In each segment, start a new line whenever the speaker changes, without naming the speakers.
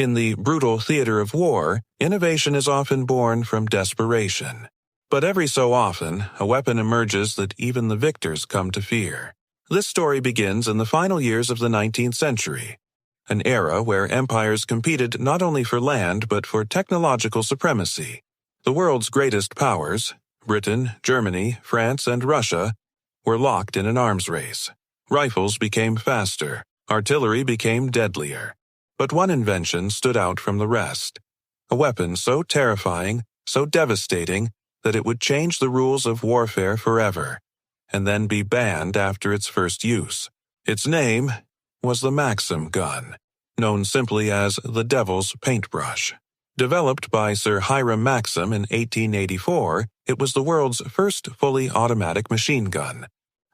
In the brutal theater of war, innovation is often born from desperation. But every so often, a weapon emerges that even the victors come to fear. This story begins in the final years of the 19th century, an era where empires competed not only for land but for technological supremacy. The world's greatest powers, Britain, Germany, France, and Russia, were locked in an arms race. Rifles became faster, artillery became deadlier. But one invention stood out from the rest, a weapon so terrifying, so devastating, that it would change the rules of warfare forever, and then be banned after its first use. Its name was the Maxim gun, known simply as the Devil's Paintbrush. Developed by Sir Hiram Maxim in 1884, it was the world's first fully automatic machine gun,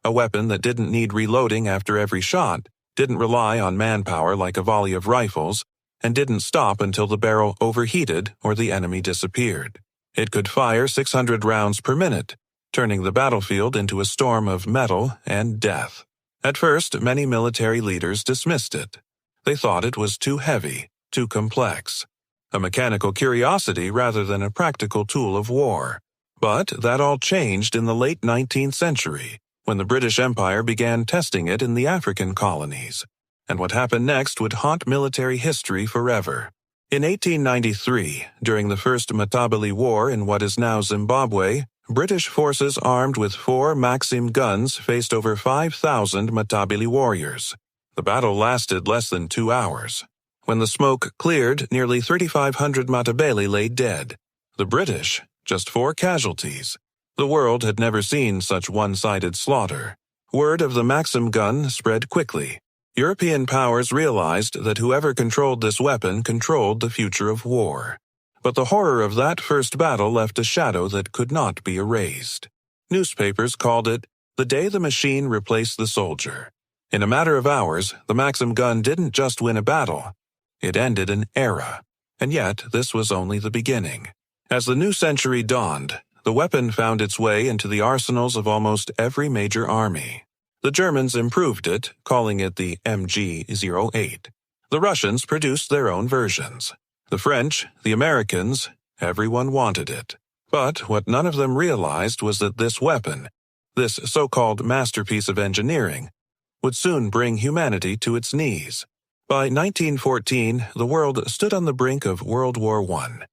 a weapon that didn't need reloading after every shot, didn't rely on manpower like a volley of rifles, and didn't stop until the barrel overheated or the enemy disappeared. It could fire 600 rounds per minute, turning the battlefield into a storm of metal and death. At first, many military leaders dismissed it. They thought it was too heavy, too complex, a mechanical curiosity rather than a practical tool of war. But that all changed in the late 19th century, when the British Empire began testing it in the African colonies. And what happened next would haunt military history forever. In 1893, during the First Matabele War in what is now Zimbabwe, British forces armed with 4 Maxim guns faced over 5,000 Matabele warriors. The battle lasted less than 2 hours. When the smoke cleared, nearly 3,500 Matabele lay dead. The British, just 4 casualties. The world had never seen such one-sided slaughter. Word of the Maxim gun spread quickly. European powers realized that whoever controlled this weapon controlled the future of war. But the horror of that first battle left a shadow that could not be erased. Newspapers called it the day the machine replaced the soldier. In a matter of hours, the Maxim gun didn't just win a battle. It ended an era. And yet, this was only the beginning. As the new century dawned, the weapon found its way into the arsenals of almost every major army. The Germans improved it, calling it the MG-08. The Russians produced their own versions. The French, the Americans, everyone wanted it. But what none of them realized was that this weapon, this so-called masterpiece of engineering, would soon bring humanity to its knees. By 1914, the world stood on the brink of World War I.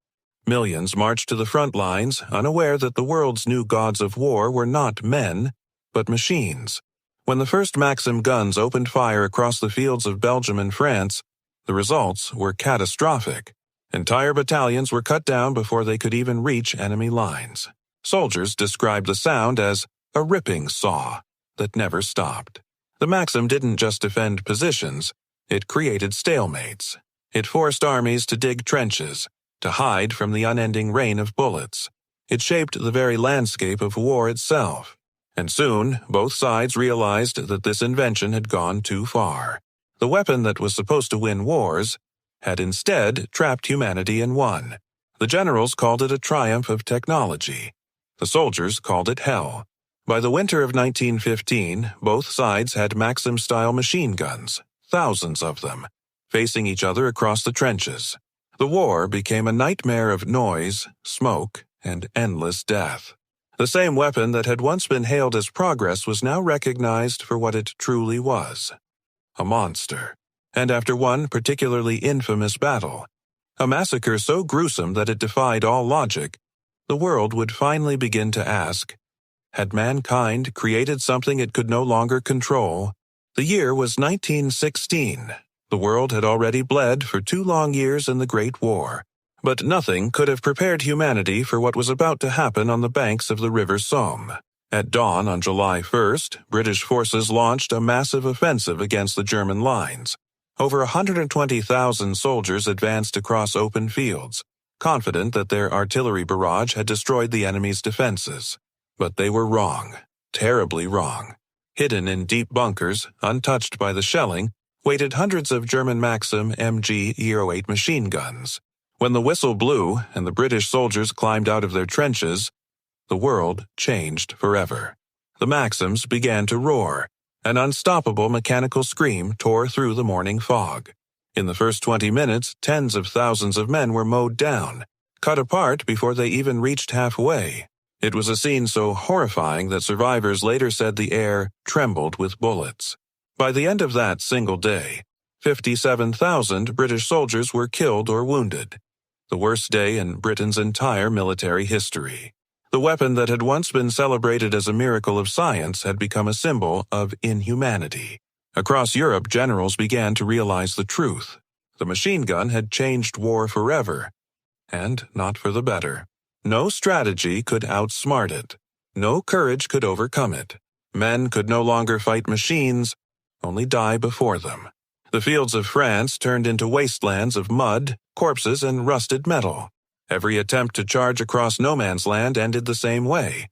Millions marched to the front lines, unaware that the world's new gods of war were not men, but machines. When the first Maxim guns opened fire across the fields of Belgium and France, the results were catastrophic. Entire battalions were cut down before they could even reach enemy lines. Soldiers described the sound as a ripping saw that never stopped. The Maxim didn't just defend positions, it created stalemates. It forced armies to dig trenches, to hide from the unending rain of bullets. It shaped the very landscape of war itself. And soon, both sides realized that this invention had gone too far. The weapon that was supposed to win wars had instead trapped humanity in one. The generals called it a triumph of technology. The soldiers called it hell. By the winter of 1915, both sides had Maxim-style machine guns, thousands of them, facing each other across the trenches. The war became a nightmare of noise, smoke, and endless death. The same weapon that had once been hailed as progress was now recognized for what it truly was. A monster. And after one particularly infamous battle, a massacre so gruesome that it defied all logic, the world would finally begin to ask, had mankind created something it could no longer control? The year was 1916. The world had already bled for 2 long years in the Great War. But nothing could have prepared humanity for what was about to happen on the banks of the River Somme. At dawn on July 1st, British forces launched a massive offensive against the German lines. Over 120,000 soldiers advanced across open fields, confident that their artillery barrage had destroyed the enemy's defenses. But they were wrong, terribly wrong. Hidden in deep bunkers, untouched by the shelling, waited hundreds of German Maxim MG-08 machine guns. When the whistle blew and the British soldiers climbed out of their trenches, the world changed forever. The Maxims began to roar. An unstoppable mechanical scream tore through the morning fog. In the first 20 minutes, tens of thousands of men were mowed down, cut apart before they even reached halfway. It was a scene so horrifying that survivors later said the air trembled with bullets. By the end of that single day, 57,000 British soldiers were killed or wounded. The worst day in Britain's entire military history. The weapon that had once been celebrated as a miracle of science had become a symbol of inhumanity. Across Europe, generals began to realize the truth. The machine gun had changed war forever, and not for the better. No strategy could outsmart it. No courage could overcome it. Men could no longer fight machines, only die before them. The fields of France turned into wastelands of mud, corpses, and rusted metal. Every attempt to charge across no man's land ended the same way,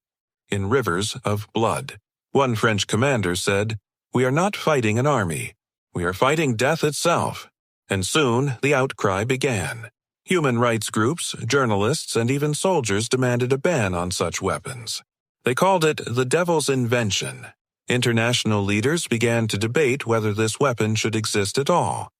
in rivers of blood. One French commander said, "We are not fighting an army. We are fighting death itself." And soon the outcry began. Human rights groups, journalists, and even soldiers demanded a ban on such weapons. They called it the devil's invention. International leaders began to debate whether this weapon should exist at all.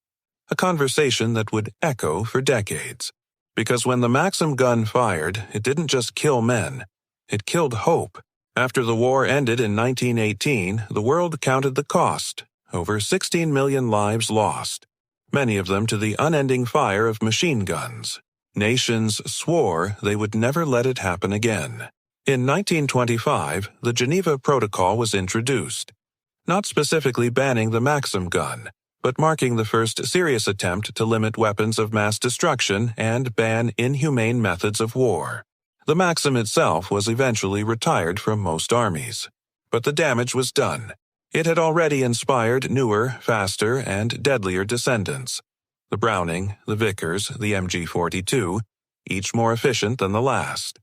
A conversation that would echo for decades. Because when the Maxim gun fired, it didn't just kill men, it killed hope. After the war ended in 1918, the world counted the cost. Over 16 million lives lost. Many of them to the unending fire of machine guns. Nations swore they would never let it happen again. In 1925, the Geneva Protocol was introduced, not specifically banning the Maxim gun, but marking the first serious attempt to limit weapons of mass destruction and ban inhumane methods of war. The Maxim itself was eventually retired from most armies. But the damage was done. It had already inspired newer, faster, and deadlier descendants. The Browning, the Vickers, the MG42, each more efficient than the last.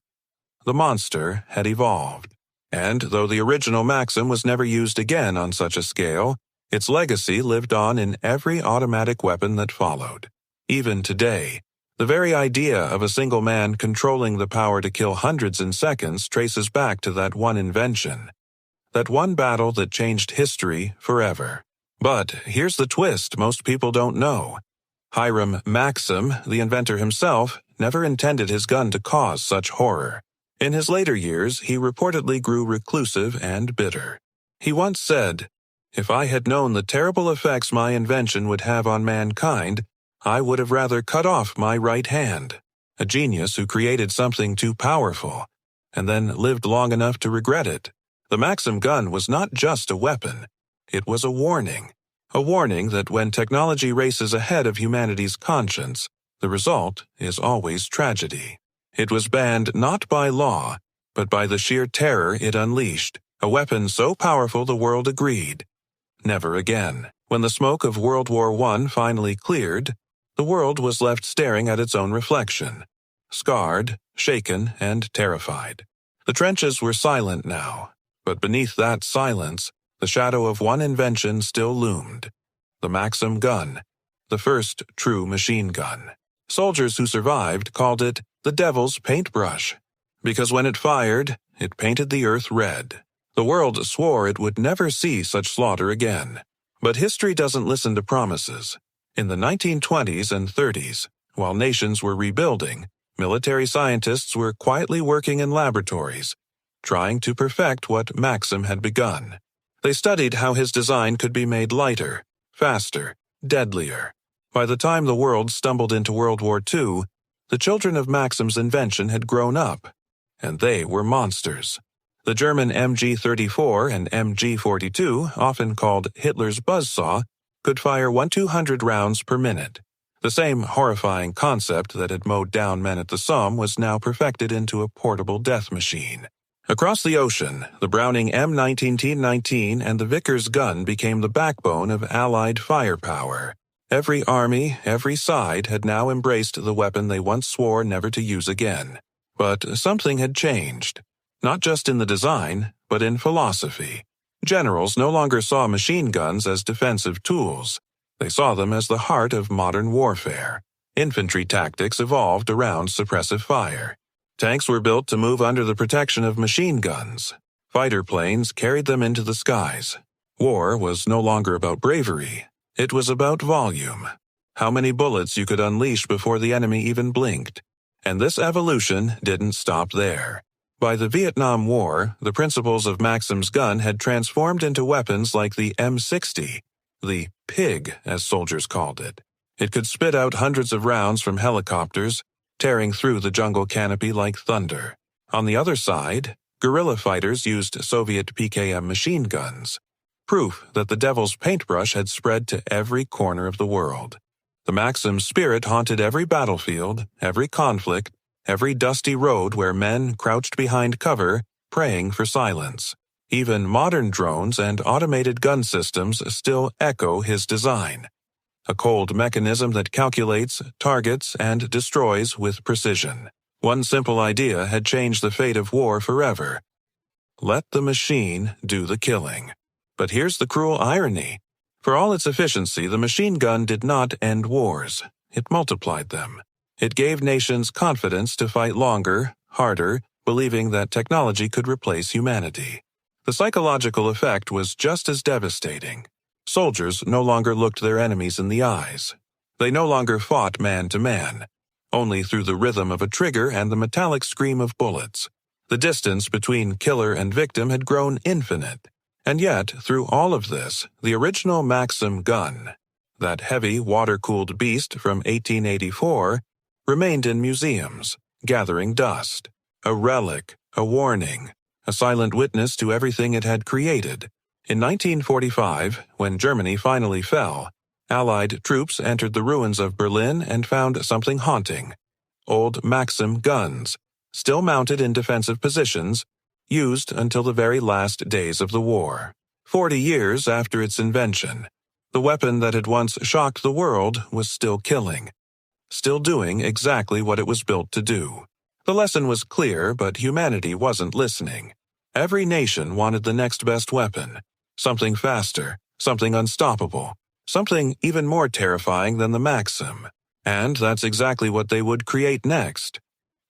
The monster had evolved. And though the original Maxim was never used again on such a scale, its legacy lived on in every automatic weapon that followed. Even today, the very idea of a single man controlling the power to kill hundreds in seconds traces back to that one invention. That one battle that changed history forever. But here's the twist most people don't know. Hiram Maxim, the inventor himself, never intended his gun to cause such horror. In his later years, he reportedly grew reclusive and bitter. He once said, "If I had known the terrible effects my invention would have on mankind, I would have rather cut off my right hand." A genius who created something too powerful, and then lived long enough to regret it. The Maxim gun was not just a weapon. It was a warning. A warning that when technology races ahead of humanity's conscience, the result is always tragedy. It was banned not by law, but by the sheer terror it unleashed, a weapon so powerful the world agreed. Never again. When the smoke of World War I finally cleared, the world was left staring at its own reflection, scarred, shaken, and terrified. The trenches were silent now, but beneath that silence, the shadow of one invention still loomed. The Maxim gun, the first true machine gun. Soldiers who survived called it the devil's paintbrush, because when it fired, it painted the earth red. The world swore it would never see such slaughter again. But history doesn't listen to promises. In the 1920s and 30s, while nations were rebuilding, military scientists were quietly working in laboratories, trying to perfect what Maxim had begun. They studied how his design could be made lighter, faster, deadlier. By the time the world stumbled into World War II, the children of Maxim's invention had grown up, and they were monsters. The German MG-34 and MG-42, often called Hitler's buzzsaw, could fire 1,200 rounds per minute. The same horrifying concept that had mowed down men at the Somme was now perfected into a portable death machine. Across the ocean, the Browning M19T19 and the Vickers gun became the backbone of Allied firepower. Every army, every side had now embraced the weapon they once swore never to use again. But something had changed. Not just in the design, but in philosophy. Generals no longer saw machine guns as defensive tools. They saw them as the heart of modern warfare. Infantry tactics evolved around suppressive fire. Tanks were built to move under the protection of machine guns. Fighter planes carried them into the skies. War was no longer about bravery. It was about volume. how many bullets you could unleash before the enemy even blinked. And this evolution didn't stop there. By the Vietnam War, the principles of Maxim's gun had transformed into weapons like the M60, the pig, as soldiers called it. It could spit out hundreds of rounds from helicopters, tearing through the jungle canopy like thunder. On the other side, guerrilla fighters used Soviet PKM machine guns, proof that the devil's paintbrush had spread to every corner of the world. The Maxim spirit haunted every battlefield, every conflict, every dusty road where men crouched behind cover, praying for silence. Even modern drones and automated gun systems still echo his design. A cold mechanism that calculates, targets, and destroys with precision. One simple idea had changed the fate of war forever. Let the machine do the killing. But here's the cruel irony. For all its efficiency, the machine gun did not end wars. It multiplied them. It gave nations confidence to fight longer, harder, believing that technology could replace humanity. The psychological effect was just as devastating. Soldiers no longer looked their enemies in the eyes. They no longer fought man to man, only through the rhythm of a trigger and the metallic scream of bullets. The distance between killer and victim had grown infinite. And yet, through all of this, the original Maxim gun, that heavy, water-cooled beast from 1884, remained in museums, gathering dust. A relic, a warning, a silent witness to everything it had created. In 1945, when Germany finally fell, Allied troops entered the ruins of Berlin and found something haunting. Old Maxim guns, still mounted in defensive positions, used until the very last days of the war. 40 years after its invention, the weapon that had once shocked the world was still killing, still doing exactly what it was built to do. The lesson was clear, but humanity wasn't listening. Every nation wanted the next best weapon, something faster, something unstoppable, something even more terrifying than the Maxim. And that's exactly what they would create next.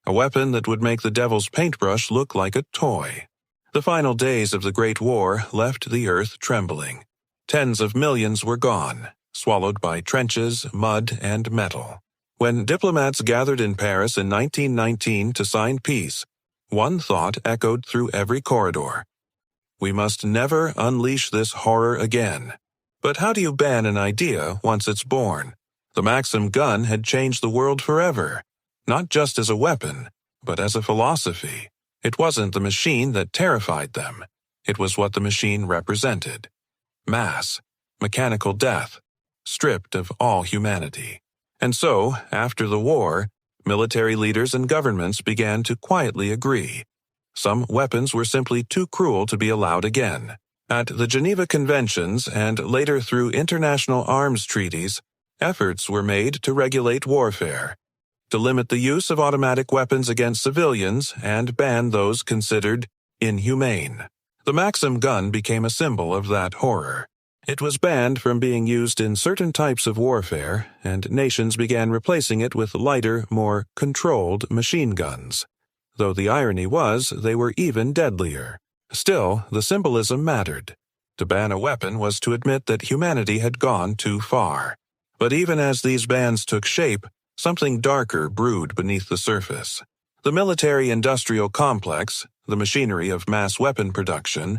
A weapon that would make the devil's paintbrush look like a toy. The final days of the Great War left the earth trembling. Tens of millions were gone, swallowed by trenches, mud, and metal. When diplomats gathered in Paris in 1919 to sign peace, one thought echoed through every corridor. We must never unleash this horror again. But how do you ban an idea once it's born? The Maxim gun had changed the world forever, not just as a weapon, but as a philosophy. It wasn't the machine that terrified them. It was what the machine represented. Mass, mechanical death, stripped of all humanity. And so, after the war, military leaders and governments began to quietly agree. Some weapons were simply too cruel to be allowed again. At the Geneva Conventions and later through international arms treaties, efforts were made to regulate warfare, to limit the use of automatic weapons against civilians and ban those considered inhumane. The Maxim gun became a symbol of that horror. It was banned from being used in certain types of warfare, and nations began replacing it with lighter, more controlled machine guns. Though the irony was, they were even deadlier. Still, the symbolism mattered. To ban a weapon was to admit that humanity had gone too far. But even as these bans took shape, something darker brewed beneath the surface. The military-industrial complex, the machinery of mass weapon production,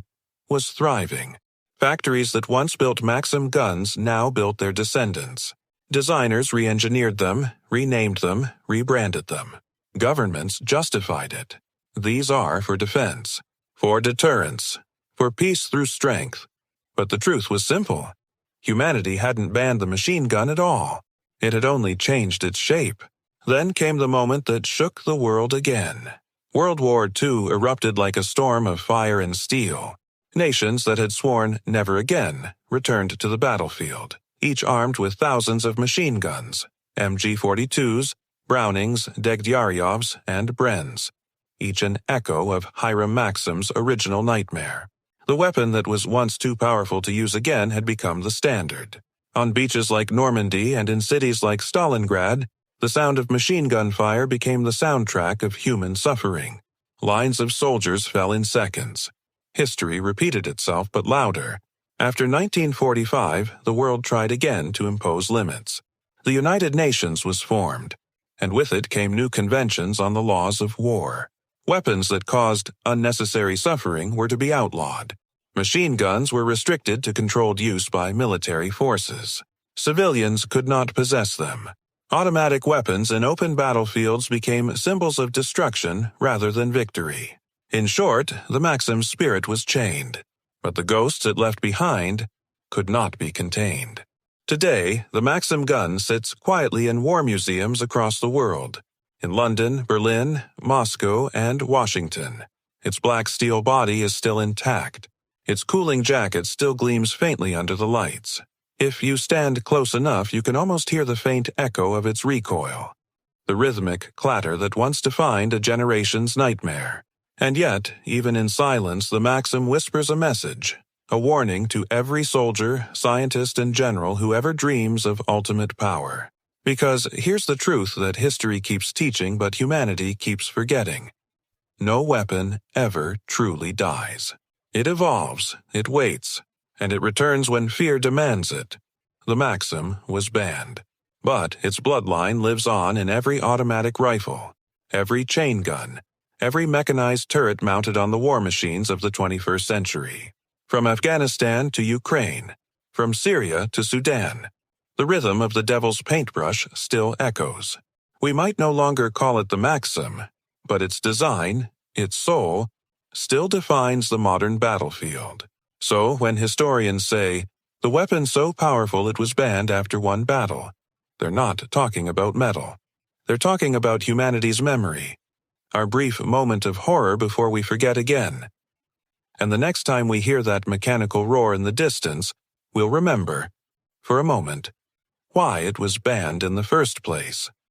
was thriving. Factories that once built Maxim guns now built their descendants. Designers re-engineered them, renamed them, rebranded them. Governments justified it. These are for defense, for deterrence, for peace through strength. But the truth was simple. Humanity hadn't banned the machine gun at all. It had only changed its shape. Then came the moment that shook the world again. World War II erupted like a storm of fire and steel. Nations that had sworn never again returned to the battlefield, each armed with thousands of machine guns, MG-42s, Brownings, Degtyaryovs, and Brens, each an echo of Hiram Maxim's original nightmare. The weapon that was once too powerful to use again had become the standard. On beaches like Normandy and in cities like Stalingrad, the sound of machine gun fire became the soundtrack of human suffering. Lines of soldiers fell in seconds. History repeated itself, but louder. After 1945, the world tried again to impose limits. The United Nations was formed, and with it came new conventions on the laws of war. Weapons that caused unnecessary suffering were to be outlawed. Machine guns were restricted to controlled use by military forces. Civilians could not possess them. Automatic weapons in open battlefields became symbols of destruction rather than victory. In short, the Maxim's spirit was chained, but the ghosts it left behind could not be contained. Today, the Maxim gun sits quietly in war museums across the world, in London, Berlin, Moscow, and Washington. Its black steel body is still intact. Its cooling jacket still gleams faintly under the lights. If you stand close enough, you can almost hear the faint echo of its recoil, the rhythmic clatter that once defined a generation's nightmare. And yet, even in silence, the Maxim whispers a message, a warning to every soldier, scientist, and general who ever dreams of ultimate power. Because here's the truth that history keeps teaching but humanity keeps forgetting. No weapon ever truly dies. It evolves, it waits, and it returns when fear demands it. The Maxim was banned, but its bloodline lives on in every automatic rifle, every chain gun, every mechanized turret mounted on the war machines of the 21st century. From Afghanistan to Ukraine, from Syria to Sudan, the rhythm of the devil's paintbrush still echoes. We might no longer call it the Maxim, but its design, its soul, still defines the modern battlefield. So when historians say, the weapon so powerful it was banned after one battle, they're not talking about metal. They're talking about humanity's memory, our brief moment of horror before we forget again. And the next time we hear that mechanical roar in the distance, we'll remember, for a moment, why it was banned in the first place.